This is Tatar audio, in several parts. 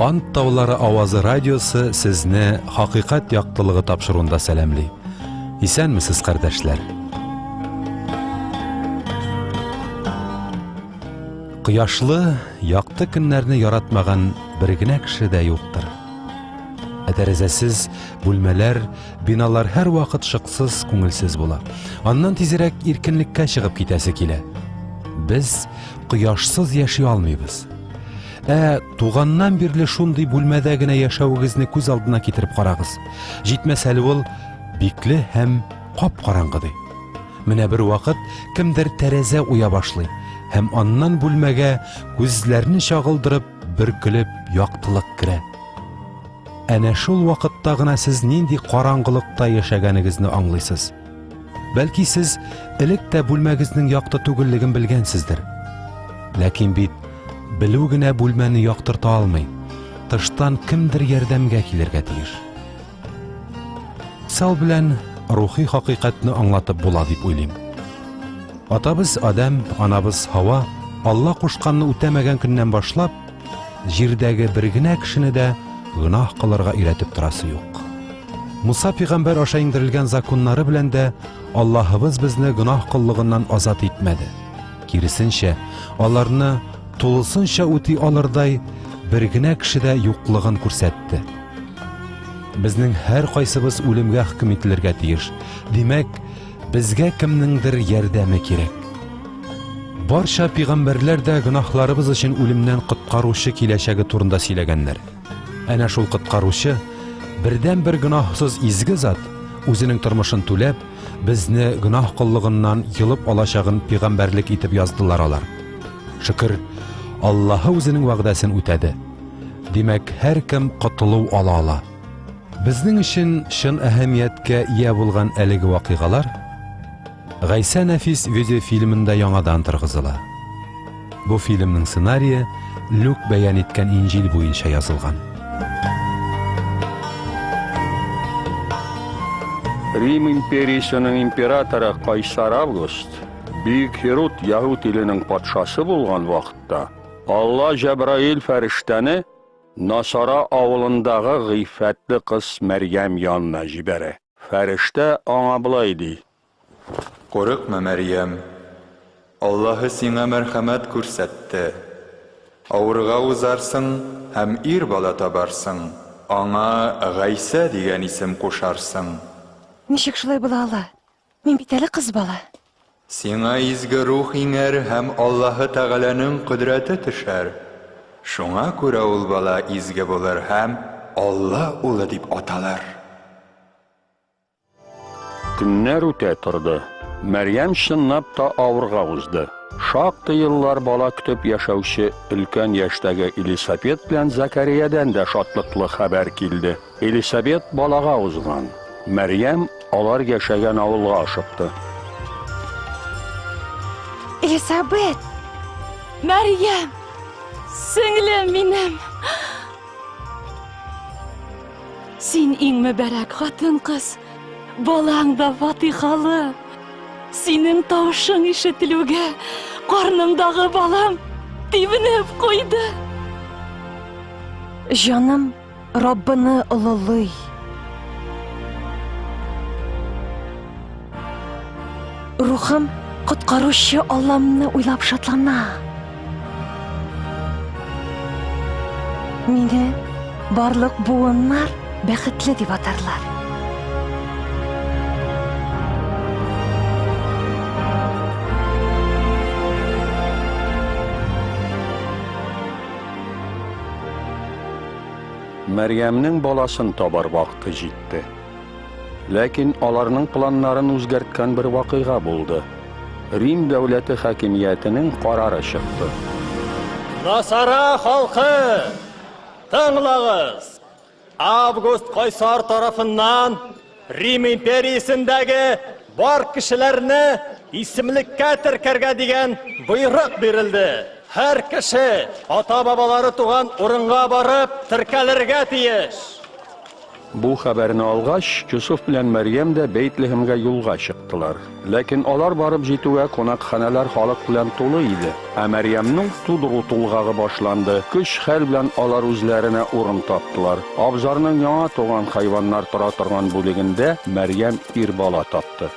Ant таулары авазы радиосы сезне хакыйкать яктылыгы тапшыруында сәламли. Исәнмесез, кардәшләр? Кыяшлы, якты көннәрне яратмаган бер генә кеше дә юктыр. Тәрәзәсез бүлмәләр, биналар һәр вакыт шыксыз, күңелсез була. Аннан тизрәк иркенлеккә чыгып китәсе килә. Без кыяшсыз яши алмыйбыз. Туганнан бирле шундый бүлмәдә генә яшәүегезне күз алдына китереп карагыз. Җитмәс әле ул бикле һәм кап-караңгы. Менә бер вакыт кемдер тәрәзә уя башлый һәм аннан бүлмәгә күзләрне чагылдырып бер көлеп яктылык керә. Әнә шул вакытта гына сез нинди караңгылыкта яшәгәнегезне аңлыйсыз. Бәлки сез элек тә бүлмәгезнең якты түгеллеген белгәнсездер. Ләкин бит белү генә бүлмәне яктырта алмый. Тыштан кемдер ярдәмгә килергә тиеш. Сал белән рухи хакыйкатьне аңлатып була дип уйлыйм. Атабыз Адам, анабыз Хава Алла кушканны үтәмәгән көннән башлап, җирдәге бер генә кешене дә гынах кылырга өйрәтеп торасы юк. Муса пәйгамбәр аша индерелгән законнары белән дә Аллаһыбыз безне гынах кыллыгыннан азат итмәде. Киресенчә, аларны тулысынча үти алырдай бер генә кешедә юклыгын күрсәтте. Безнең һәр кайсыбыз үлемгә хөкем ителергә тиеш. Димәк, безгә кемнеңдер ярдәме кирәк. Барча пәйгамбәрләр дә гынахларыбыз өчен үлемнән коткаручы киләчәге турында сөйләгәннәр. Әнә шул коткаручы бердән-бер гынахсыз изге зат үзенең тормышын түләп, безне гынах кыллыгыннан йылып алачагын пәйгамбәрлек итеп яздылар алар. Шөкер, Аллаһы үзенең вәгъдәсен үтәде. Димәк, һәр кем котылу ала. Безнең өчен шын әһәмияткә ия булган әлеге вакыйгалар Гайса Нәфис видеофильмында яңадан торгызыла. Бу фильмның сценарие Люк бәян иткән Инҗил буенча язылган. Рим империясының императоры Кайсар Август, Бүйük Херод Яһуд иленең патшасы булган вакытта, Алла Җәбраил фәрештәне Насара авылындагы гыйффәтле кыз Мәрьям янына җибәрә. Фәрештә аңа булай ди: Курыкма, Мәрьям. Аллаһы сиңа мәрхәмәт күрсәтте. Авырга узарсың һәм ир бала табарсың. Аңа Гайса дигән исем кушарсың. Ничек шулай була ала? Мин бит әле кыз бала. Сиңа изге рух иңәр һәм Аллаһы Тәгаләнең кодрәте төшәр. Шуңа күрә ул бала изге булыр һәм Алла улы дип аталар. Көннәр үтә торды. Мәрьям чынлап та авырга узды. Шактый еллар бала көтеп яшәүче өлкән яшьтәге Элисабет белән Закариядән дә шатлыклы хәбәр килде. Элисабет балага узган. Мәрьям алар яшәгән авылга ашыкты. Элисабет! Мәрьям! Сеңлем минем! Син иң мөбарәк хатын кыз. Балаң да фатихалы. Синең тавышың ишетелүгә карнымдагы балам тибенеп куйды. Җаным Раббыны олылый. Рухым коткаручы Алламны уйлап шатлана. Мине барлык буыннар бәхетле дип атарлар. Мәрьямнең баласын табар вакыты җитте. Ләкин аларның планнарын үзгәрткән бер вакыйга булды. Рим дәүләте хакимиятенең карары чыкты. Насара халкы, тыңлагыз! Август Кайсар тарафыннан Рим империясендәге бар кешеләрне исемлеккә теркәргә дигән буйрык бирелде. Һәр кеше ата-бабалары туган урынга барып теркәлергә тиеш. Бу хәбәрне алгач, Юсуф белән Мәрьям дә Бейтлехемгә юлга чыктылар. Ләкин алар барып җитүгә кунакханәләр халык белән тулы иде. Ә Мәрьямнең тудыру тулгагы башланды. Көч-хәл белән алар үзләренә урын таптылар. Абзарның яңа туган хайваннар тора торган бүлегендә Мәрьям ир бала тапты.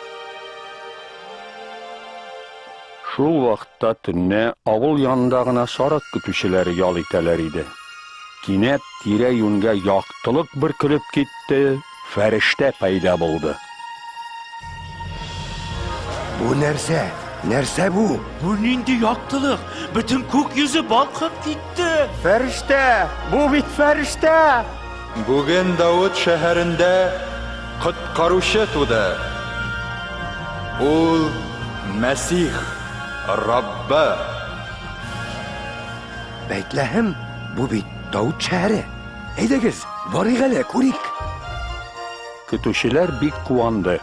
Шул вакытта төнне авыл янында гына сарык көтүчеләре ял итәләр иде. Кинәт тирә-юньгә яктылык бөркелеп китте, фәрештә пайда булды. Бу нәрсә? Нәрсә бу? Bu nindi яктылык? Bütün күк йөзе балкып китте. Фәрештә! Бу бит фәрештә! Бүген Давыт шәһәрендә коткаручы туды. Ул Мәсих, Раббы. Бәйтләһем, бу бит Давыт шәһәре. Әйдәгез, барыйк әле, күрик. Көтүчеләр бик куанды.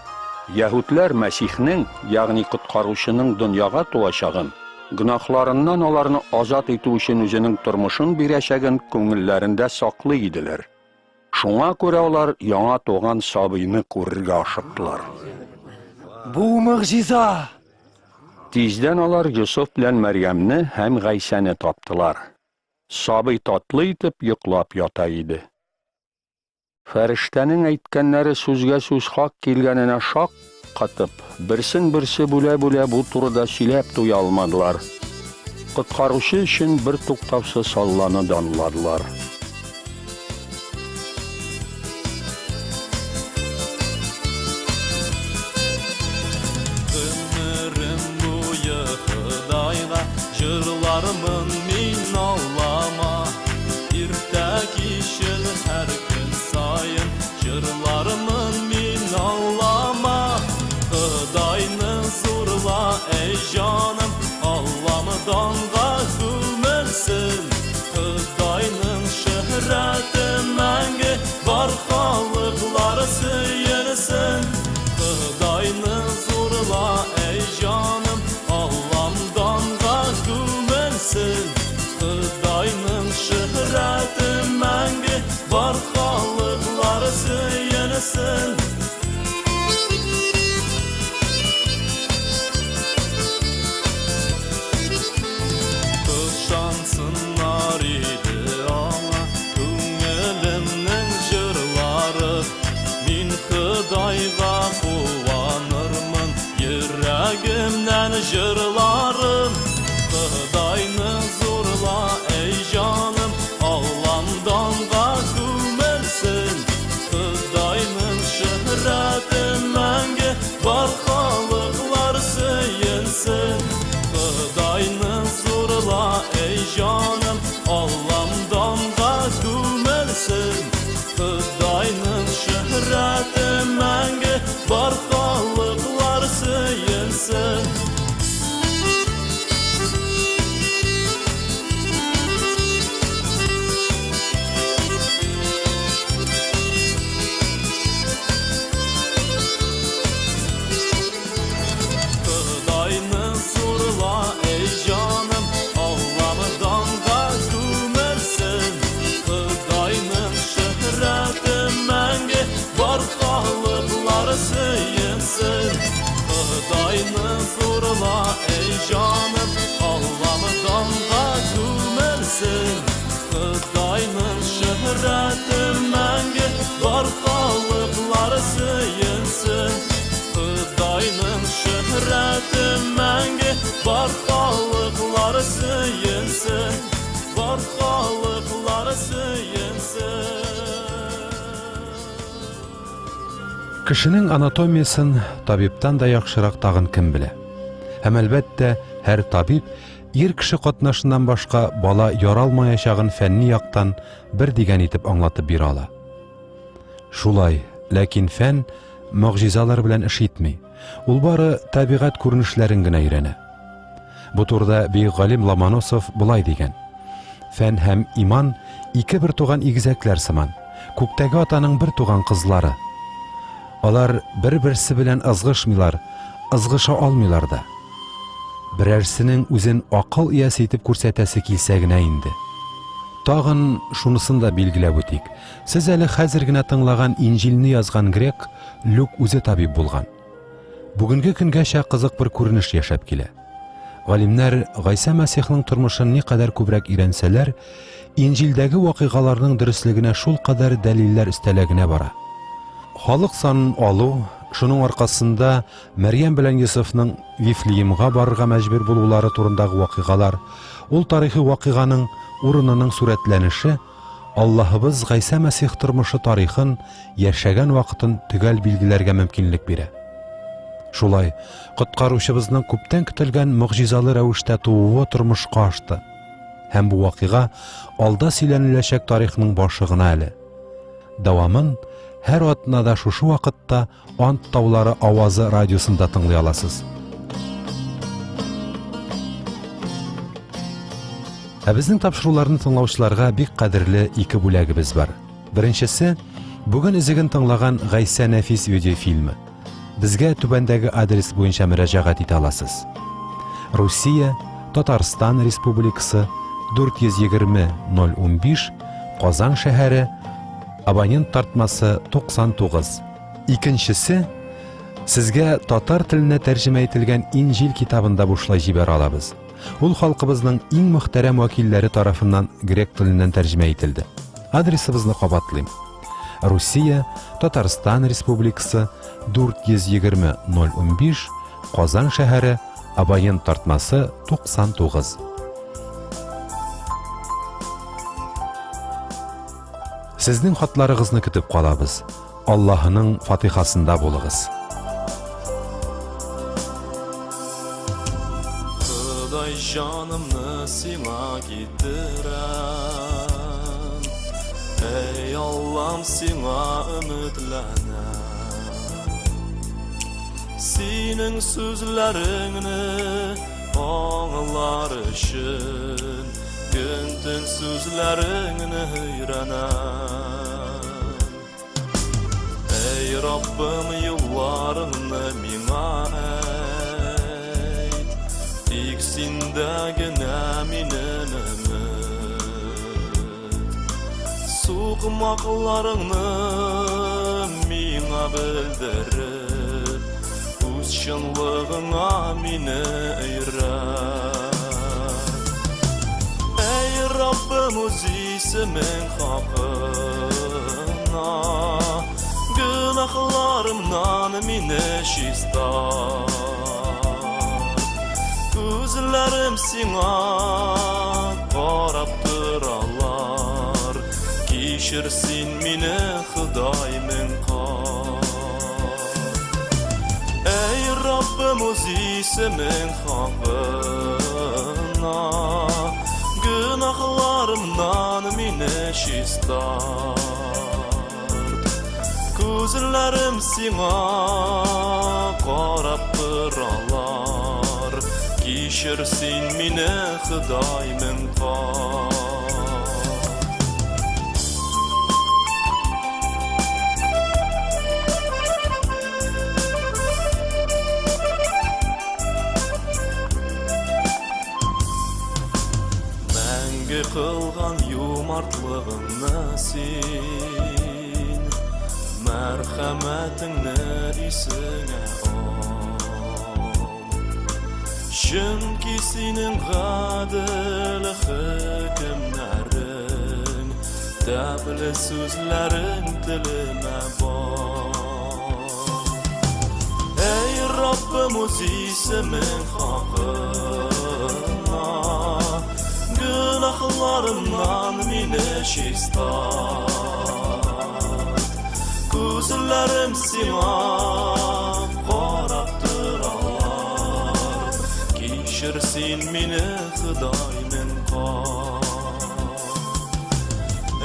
Яһүдләр Мәсихнең, ягъни коткаручының дөньяга туачагын, гөнаһларыннан аларны азат итү өчен үзенең тормышын бирәчәген күңелләрендә саклый иделәр. Шуңа күрә алар яңа туган сабыйны күрергә ашыктылар. Бу мөгъҗиза. Тиздән алар Юсуф белән Мәрьямне һәм Гайсәне таптылар. Сабый татлы итеп йоклап ята иде. Фәрештәнең әйткәннәре сүзгә сүз хак килгәненә шак катып, берсен-берсе бүлә-бүлә бу турыда сөйләп туя алмадылар. Коткаручы өчен бер туктаусыз салланы данладылар. Ömrüm boyu Xudayga jırlarımın min ağlama. İrtə kişil hər gün sayın jırlarımın min ağlama. Xudayını zorla ey canım, Allah'ımdanğa gülməsin. Xudayının şöhrəti məngi var xalıqları sıyırsın. Xudayını zorla ey canım, Allah'ımdanğa gülməsin. Xudayının şöhrəti məngi var xalıqları sıyırsın. Şansınlar idi ama Küngelimnin jırları Min Xudayga kuvanırmın Yüreğimden jırlarım Xudayını zorla ey canım Allah'ımdanğa gülmersin Xudayının şöhrəti məngi var xalıqlar sıyınsın Xudayını zorla ey canım Allah'ımdanğa gülmersin Xudayının şöhrəti məngi var xalıqlar sıyınsın Xudayını zorla ey canım Allah'ımdanğa gülmersin Xudayının şöhrəti məngi var xalıqları sıyınsın Xudayını zorla ey canım Allah'ımdanğa gülmersin Xudayının şöhrəti məngi var xalıqları sıyınsın Xudayının şöhrəti məngi var xalıqları sıyınsın Var xalıqları sıyınsın Кешенең анатомиясын табиптан да яхшырак тагын кем белә. Һәм әлбәттә, һәр табиб ир кеше катнашыннан башка бала яралмаячагын фәнни яктан бер дигән итеп аңлатып бирә ала. Шулай, ләкин фән мөгъҗизалар белән эш итми. Ул бары табигать күренешләрен генә өйрәнә. Бу турыда бик галим Ломоносов булай дигән: Фән һәм иман ике бер туган игезәкләр сыман, күктәге атаның бер туган кызлары. Алар бер-берсе белән ызгышмыйлар, ызгыша алмыйлар да. Берәрсенең үзен акыл иясе итеп күрсәтәсе килсә генә инде. Тагын шунысын да билгеләп үтик. Сез әле хәзер генә тыңлаган Инҗилне язган грек Люк үзе табиб булган. Бүгенге көнгәчә кызык бер күренеш яшәп килә. Галимнәр Гайса Мәсихның тормышын никадәр күбрәк өйрәнсәләр, Инҗилдәге вакыйгаларның дөрестлегенә шул кадәр дәлилләр өстәләгенә бара. Халык санын алу, шуның аркасында Мәрьям белән Йосыфның Вифлеемга барырга мәҗбүр булулары турындагы вакыйгалар, ул тарихи вакыйганың урынының сурәтләнеше Аллаһыбыз Гайса Мәсих тормышы тарихын, яшәгән вакытын төгәл билгеләргә мөмкинлек бирә. Шулай, коткаручыбызның күптән көтелгән мөгъҗизалы рәвештә тууы тормышка ашты. Һәм бу вакыйга алда сөйләнеләчәк тарихның башы гына әле. Дәвамын һәр атнада шушы вакытта Ант таулары авазы радиосында тыңлый аласыз. Безнең тапшыруларны тыңлаучыларга бик кадерле ике бүләгебез бар. Беренчесе, бүген изеген тыңлаган Гайса Нәфис видеофильмы. Безгә түбәндәге адрес буенча мөрәҗәгать итә аласыз. Русия, Татарстан Республикасы, 420-015, Казан шәһәре, абонент тартмасы 99. Икенчесе, сезгә татар теленә тәрҗемә ителгән Инҗил китабында бушлай җибәрә алабыз. Ул халкыбызның иң мөхтәрәм вәкилләре тарафыннан грек теленнән тәрҗемә ителде. Адресыбызны кабатлыйм. Русия, Татарстан Республикасы, 420-015, Казан шәһәре, абонент тартмасы 99. Сезнең хатларыгызны көтеп калабыз. Аллаһының фатихасында булыгыз. Құдай жанымны сиңа китерәм, эй Аллам сиңа өметләнәм. Синең сүзләреңне аңлар өчен, көн-төн сүзләреңне өйрәнәм. Эй Раббым, юлларыңны миңа әйт, тик синдә генә минем өмет. Сугмакларыңны миңа белдереп, үз чынлыгыңа мине өйрәт. Эй Раббым, үз исемең хакына, günahlarımdan minne şistar. Күзләрем сиңа карап торалар, кичер син мине Худайның кар. Эй Раббым, үз исемең хакына, günahlarımdan minne şistar. Күзләрем сиңа карап торалар, кичер син мине Худайның кар. Мәңге кылган юмартлыгыңны син, мәрхәмәтеңне исеңә ал. Чөнки синең гадел хөкемнәрең, тәбле сүзләрең телемә бар. Эй Раббым, үз исемең хакына, günahlarımdan minne şistar. Күзләрем сиңа карап торалар, кичер син мине Худайның кар.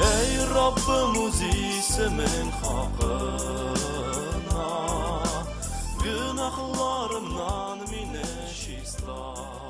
Эй Раббым, үз исемең хакына, günahlarımdan minne şistar.